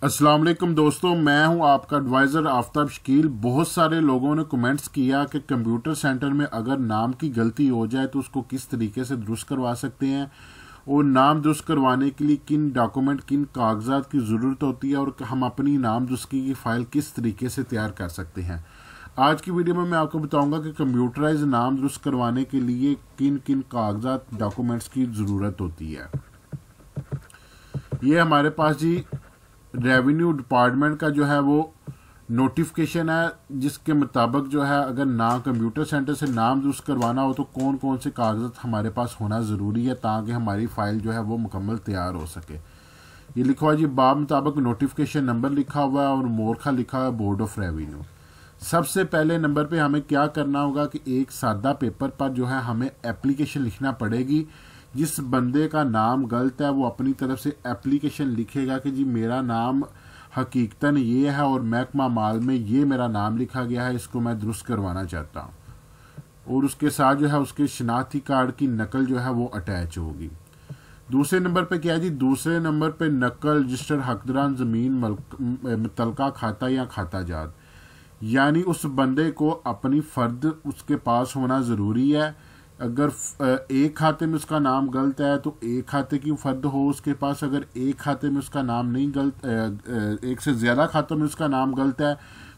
अस्सलाम वालेकुम दोस्तों, मैं हूं आपका एडवाइज़र आफ्ताब शकील। बहुत सारे लोगों ने कमेंट्स किया कि कंप्यूटर सेंटर में अगर नाम की गलती हो जाए तो उसको किस तरीके से दुरुस्त करवा सकते हैं और नाम दुरुस्त करवाने के लिए किन डॉक्यूमेंट किन कागजात की ज़रूरत होती है और हम अपनी नाम दुरुस्ती की फ़ाइल किस तरीके से तैयार कर सकते हैं। आज की वीडियो में मैं आपको बताऊंगा कि कंप्यूटराइज नाम दुरुस्त करवाने के लिए किन किन कागजात डॉक्यूमेंट्स की ज़रूरत होती है। ये हमारे पास जी रेवेन्यू डिपार्टमेंट का जो है वो नोटिफिकेशन है, जिसके मुताबिक जो है अगर ना कंप्यूटर सेंटर से नाम दुरुस्त करवाना हो तो कौन कौन से कागजात हमारे पास होना ज़रूरी है ताकि हमारी फ़ाइल जो है वो मुकम्मल तैयार हो सके। ये लिखा हुआ जी बाब मुताबिक नोटिफिकेशन नंबर लिखा हुआ है और मोरखा लिखा हुआ है बोर्ड ऑफ रेवेन्यू। सबसे पहले नंबर पे हमें क्या करना होगा कि एक सादा पेपर पर जो है हमें एप्लीकेशन लिखना पड़ेगी। जिस बंदे का नाम गलत है वो अपनी तरफ से एप्लीकेशन लिखेगा कि जी मेरा नाम हकीकतन ये है और महकमा माल में ये मेरा नाम लिखा गया है, इसको मैं दुरुस्त करवाना चाहता हूँ। और उसके साथ जो है उसके शनाख्ती कार्ड की नकल जो है वो अटैच होगी। दूसरे नंबर पे क्या है जी, दूसरे नंबर पे नकल रजिस्टर हकदारान ज़मीन मुतलका खाता या खाता जात, यानी उस बंदे को अपनी फ़र्द उसके पास होना ज़रूरी है। अगर एक खाते में उसका नाम गलत है तो एक खाते की फ़र्द हो उसके पास। अगर एक खाते में उसका नाम नहीं गलत, एक से ज़्यादा खातों में उसका नाम गलत है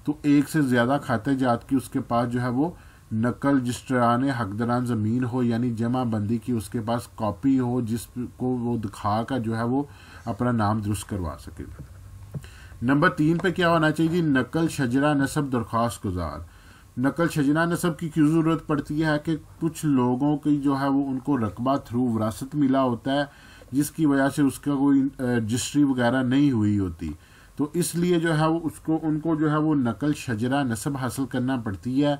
तो एक से ज़्यादा खाते जात की उसके पास जो है वो नकल रजिस्ट्रान हकदारान ज़मीन हो, यानी जमा बंदी की उसके पास कॉपी हो जिसको वो दिखा कर जो है वो अपना नाम दुरुस्त करवा सके। नंबर 3 पे क्या होना चाहिए जी, नकल शजरा नस्ब दरख्वास्त गुजार। नकल शजरा नस्ब की क्यों ज़रूरत पड़ती है कि कुछ लोगों की जो है वो उनको रकबा थ्रू विरासत मिला होता है जिसकी वजह से उसका कोई रजिस्ट्री वगैरह नहीं हुई होती, तो इसलिए जो है वो उनको जो है वो नकल शजरा नस्ब हासिल करना पड़ती है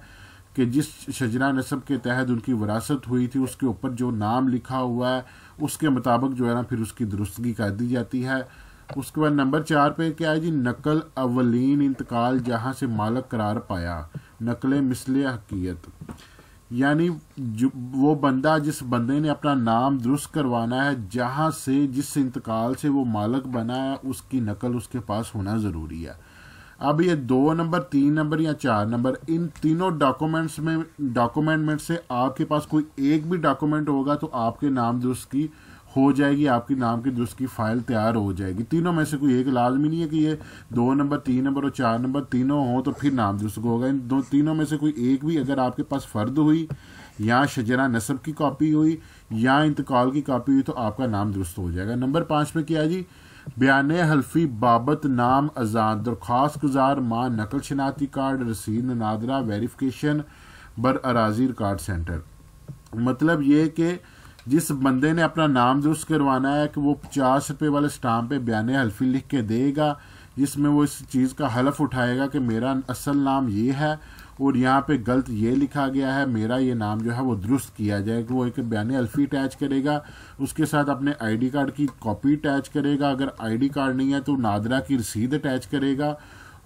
कि जिस शजरा नस्ब के तहत उनकी विरासत हुई थी उसके ऊपर जो नाम लिखा हुआ है उसके मुताबिक जो है ना फिर उसकी दुरुस्तगी कर दी जाती है। उसके बाद नंबर 4 पे क्या है जी, नकल अवलीन इंतकाल जहाँ से मालक करार पाया, नकल मिसले हकीयत, यानी वो बंदा जिस बंदे ने अपना नाम दुरुस्त करवाना है जहाँ से जिस इंतकाल से वो मालक बना है उसकी नकल उसके पास होना ज़रूरी है। अब ये 2 नंबर 3 नंबर या 4 नंबर, इन तीनों डॉक्यूमेंट में से आपके पास कोई एक भी डॉक्यूमेंट होगा तो आपके नाम दुरुस्त की हो जाएगी, आपकी नाम की दुरुस्त की फ़ाइल तैयार हो जाएगी। तीनों में से कोई एक, लाजमी नहीं है कि ये 2 नंबर 3 नंबर और 4 नंबर तीनों हों तो फिर नाम दुरुस्त होगा। इन तीनों में से कोई एक भी अगर आपके पास फ़र्द हुई या शजरा नस्ब की कॉपी हुई या इंतकाल की कॉपी हुई तो आपका नाम दुरुस्त हो जाएगा। नंबर 5 पे क्या है जी, बयान हल्फी बाबत नाम आज़ाद दरख्वास्त गुजार माँ नकल शनाख्ती कार्ड रसीद नादरा वेरिफिकेशन बर अराजी रिकॉर्ड सेंटर। मतलब ये कि जिस बंदे ने अपना नाम दुरुस्त करवाना है कि वो 50 रुपये वाले स्टाम्प पे बयान हल्फी लिख के देगा जिसमें वो इस चीज़ का हलफ उठाएगा कि मेरा असल नाम ये है और यहाँ पे गलत ये लिखा गया है, मेरा ये नाम जो है वो दुरुस्त किया जाए। कि वो एक बयान हल्फी अटैच करेगा, उसके साथ अपने आईडी कार्ड की कॉपी अटैच करेगा, अगर आईडी कार्ड नहीं है तो नादरा की रसीद अटैच करेगा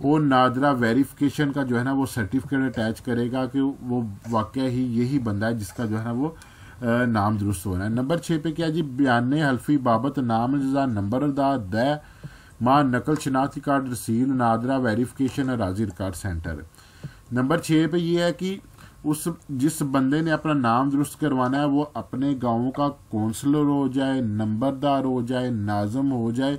और नादरा वेरिफिकेशन का जो है ना वो सर्टिफिकेट अटैच करेगा कि वो वाकई ही यही बंदा है जिसका जो है ना वो नाम दुरुस्त होना है। नंबर 6 पे क्या जी, बयान हल्फी बाबत नाम नंबर द माँ नकल शनाख्ती कार्ड रसीद नादरा वेरिफिकेशन अराजी रिकॉर्ड सेंटर। नंबर 6 पे ये है कि जिस बंदे ने अपना नाम दुरुस्त करवाना है वो अपने गाँव का कौंसलर हो जाए, नंबरदार हो जाए, नाज़म हो जाए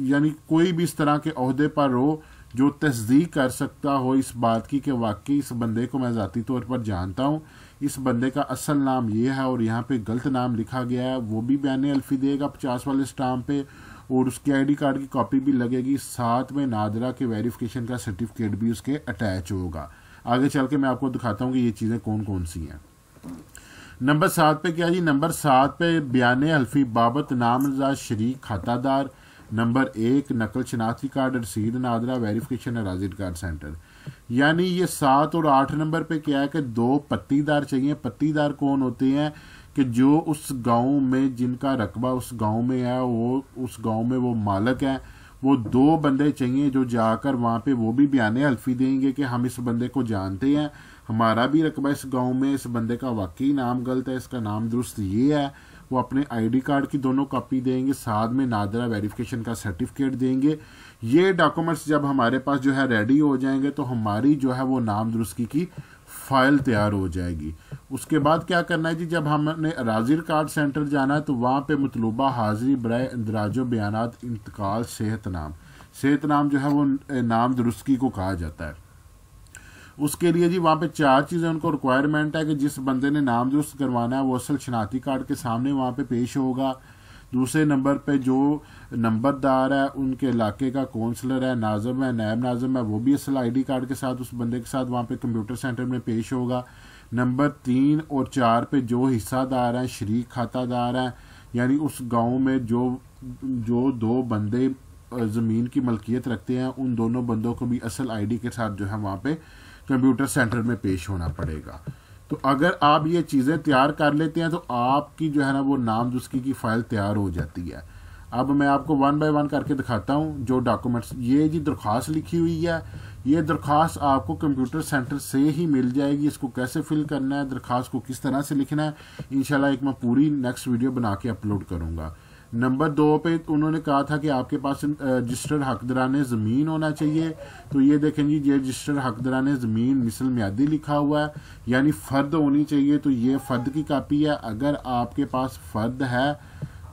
यानी कोई भी इस तरह के ओहदे पर हो जो तस्दीक कर सकता हो इस बात की कि वाकई इस बंदे को मैं ज़ाती तौर पर जानता हूँ, इस बंदे का असल नाम ये है और यहाँ पे गलत नाम लिखा गया है, वो भी बयान हल्फी देगा 50 वाले स्टाम्प पे और उसके आईडी कार्ड की कॉपी भी लगेगी, साथ में नादरा के वेरिफिकेशन का सर्टिफिकेट भी उसके अटैच होगा। आगे चल के मैं आपको दिखाता हूँ कि ये चीज़ें कौन कौन सी हैं। नंबर 7 पे क्या जी, नंबर 7 पे बयान हल्फी बाबत नामज़द शरीक खातादार। नंबर 1 नकल शनाख्ती कार्ड रसीद नादरा वेरिफिकेशन अराजी रिकॉर्ड सेंटर, यानी ये 7 और 8 नंबर पे क्या है कि 2 पत्तीदार चाहिए। पत्तीदार कौन होते हैं कि जो उस गांव में जिनका रकबा उस गांव में है, वो उस गांव में वो मालक है, वो 2 बंदे चाहिए जो जाकर वहाँ पे वो भी बयान हल्फी देंगे कि हम इस बंदे को जानते हैं, हमारा भी रकबा इस गांव में, इस बंदे का वाकई नाम गलत है, इसका नाम दुरुस्त ये है। वो अपने आईडी कार्ड की दोनों कॉपी देंगे, साथ में नादरा वेरिफिकेशन का सर्टिफिकेट देंगे। ये डॉक्यूमेंट्स जब हमारे पास जो है रेडी हो जाएंगे तो हमारी जो है वो नाम दुरुस्ती की फाइल तैयार हो जाएगी। उसके बाद क्या करना है जी, जब हमने अराजी रिकॉर्ड सेंटर जाना है तो वहाँ पे मतलूबा हाजिरी बराए इंदराजो बयानात इंतकाल सेहत नाम जो है वो नाम दुरुस्ती को कहा जाता है। उसके लिए जी वहाँ पे 4 चीज़ें उनको रिक्वायरमेंट है कि जिस बंदे ने नाम दुरुस्त करवाना है वो असल शनाख्ती कार्ड के सामने वहाँ पे पेश होगा। दूसरे नंबर पे जो नंबरदार है उनके इलाके का कौंसलर है, नाज़िम है, नायब नाज़िम है, वो भी असल आईडी कार्ड के साथ उस बंदे के साथ वहाँ पे कंप्यूटर सेंटर में पेश होगा। नंबर 3 और 4 पे जो हिस्सादार हैं, शरीक खातादार हैं, यानी उस गांव में जो 2 बंदे ज़मीन की मलकियत रखते हैं उन दोनों बंदों को भी असल आईडी के साथ जो है वहाँ पे कंप्यूटर सेंटर में पेश होना पड़ेगा। तो अगर आप ये चीज़ें तैयार कर लेते हैं तो आपकी जो है ना वो नाम दुरुस्ती की फ़ाइल तैयार हो जाती है। अब मैं आपको 1 बाय 1 करके दिखाता हूँ जो डॉक्यूमेंट्स। ये जी दरख्वास्त लिखी हुई है, ये दरख्वास्त आपको कंप्यूटर सेंटर से ही मिल जाएगी। इसको कैसे फिल करना है, दरख्वास्त को किस तरह से लिखना है, इंशाल्लाह एक मैं पूरी नेक्स्ट वीडियो बना के अपलोड करूँगा। नंबर 2 पे उन्होंने कहा था कि आपके पास रजिस्टर्ड हकदराने ज़मीन होना चाहिए। तो ये देखें जी, ये रजिस्टर्ड हकदराने ज़मीन मिसल म्यादी लिखा हुआ है, यानी फ़र्द होनी चाहिए। तो ये फ़र्द की कापी है। अगर आपके पास फ़र्द है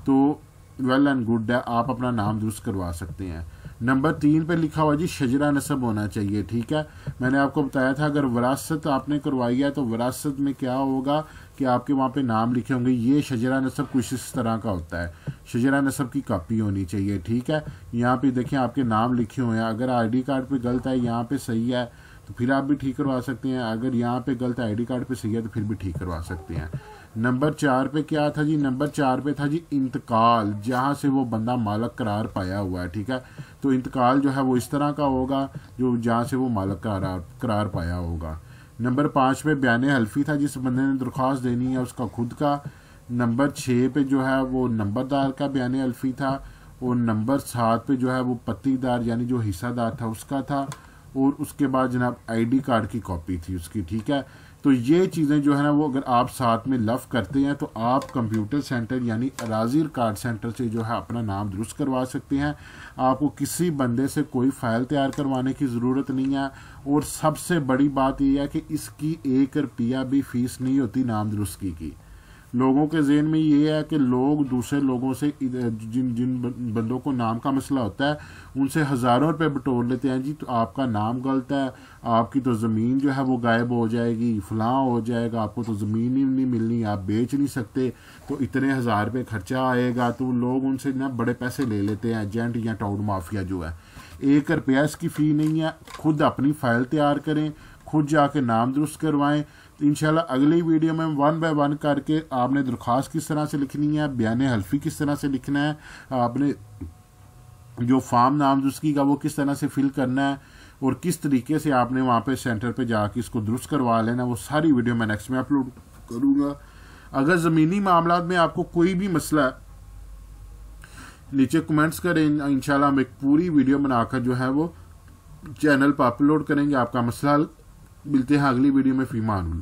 तो वेल एंड गुड है, आप अपना नाम दुरुस्त करवा सकते हैं। नंबर 3 पे लिखा हुआ जी शजरा नसब होना चाहिए। ठीक है, मैंने आपको बताया था अगर विरासत आपने करवाई है तो विरासत में क्या होगा कि आपके वहाँ पे नाम लिखे होंगे। ये शजरा नसब कुछ इस तरह का होता है, शजरा नसब की कॉपी होनी चाहिए। ठीक है, यहाँ पे देखिए आपके नाम लिखे हुए हैं। अगर आईडी कार्ड पे गलत है, यहाँ पे सही है तो फिर आप भी ठीक करवा सकते हैं। अगर यहाँ पे गलत है, आईडी कार्ड पे सही है तो फिर भी ठीक करवा सकते हैं। नंबर 4 पे क्या था जी, नंबर 4 पे था जी इंतकाल, जहाँ से वो बंदा मालक करार पाया हुआ है। ठीक है, तो इंतकाल जो है वो इस तरह का होगा जो जहाँ से वो मालक करार पाया होगा। नंबर 5 पे बयान हल्फी था, जिस बंदे ने दरख्वास्त देनी है उसका खुद का। नंबर 6 पे जो है वो नंबरदार का बयान हल्फी था। और नंबर 7 पे जो है वो पत्तीदार यानी जो हिस्सादार था उसका था। और उसके बाद जनाब आईडी कार्ड की कॉपी थी उसकी। ठीक है, तो ये चीज़ें जो है ना वो अगर आप साथ में लव करते हैं तो आप कंप्यूटर सेंटर यानी अराजी रिकॉर्ड सेंटर से जो है अपना नाम दुरुस्त करवा सकते हैं। आपको किसी बंदे से कोई फ़ाइल तैयार करवाने की ज़रूरत नहीं है। और सबसे बड़ी बात यह है कि इसकी 1 रुपया भी फ़ीस नहीं होती नाम दुरुस्ती की। लोगों के ज़हन में ये है कि लोग दूसरे लोगों से जिन बंदों को नाम का मसला होता है उनसे हज़ारों रुपए बटोर लेते हैं। जी तो आपका नाम गलत है, आपकी तो ज़मीन जो है वो गायब हो जाएगी, फलां हो जाएगा, आपको तो ज़मीन ही नहीं मिलनी, आप बेच नहीं सकते, तो इतने 1000 रुपये खर्चा आएगा। तो लोग उनसे ना बड़े पैसे ले लेते हैं, एजेंट या टाउन माफिया जो है। 1 रुपया इसकी फ़ी नहीं है। खुद अपनी फ़ाइल तैयार करें, खुद जाके नाम दुरुस्त करवाएं। तो इंशाल्लाह अगली वीडियो में 1 बाय 1 करके आपने दरख्वास्त किस तरह से लिखनी है, बयान हल्फी किस तरह से लिखना है, आपने जो फॉर्म नाम दुरुस्ती का वो किस तरह से फिल करना है और किस तरीके से आपने वहाँ पे सेंटर पे जाके इसको दुरुस्त करवा लेना, वो सारी वीडियो मैं नेक्स्ट में अपलोड करूँगा। अगर ज़मीनी मामलात में आपको कोई भी मसला है नीचे कमेंट्स करें, इंशाल्लाह हम एक पूरी वीडियो बनाकर जो है वो चैनल पर अपलोड करेंगे, आपका मसला हल। मिलते हैं अगली वीडियो में। फीमान।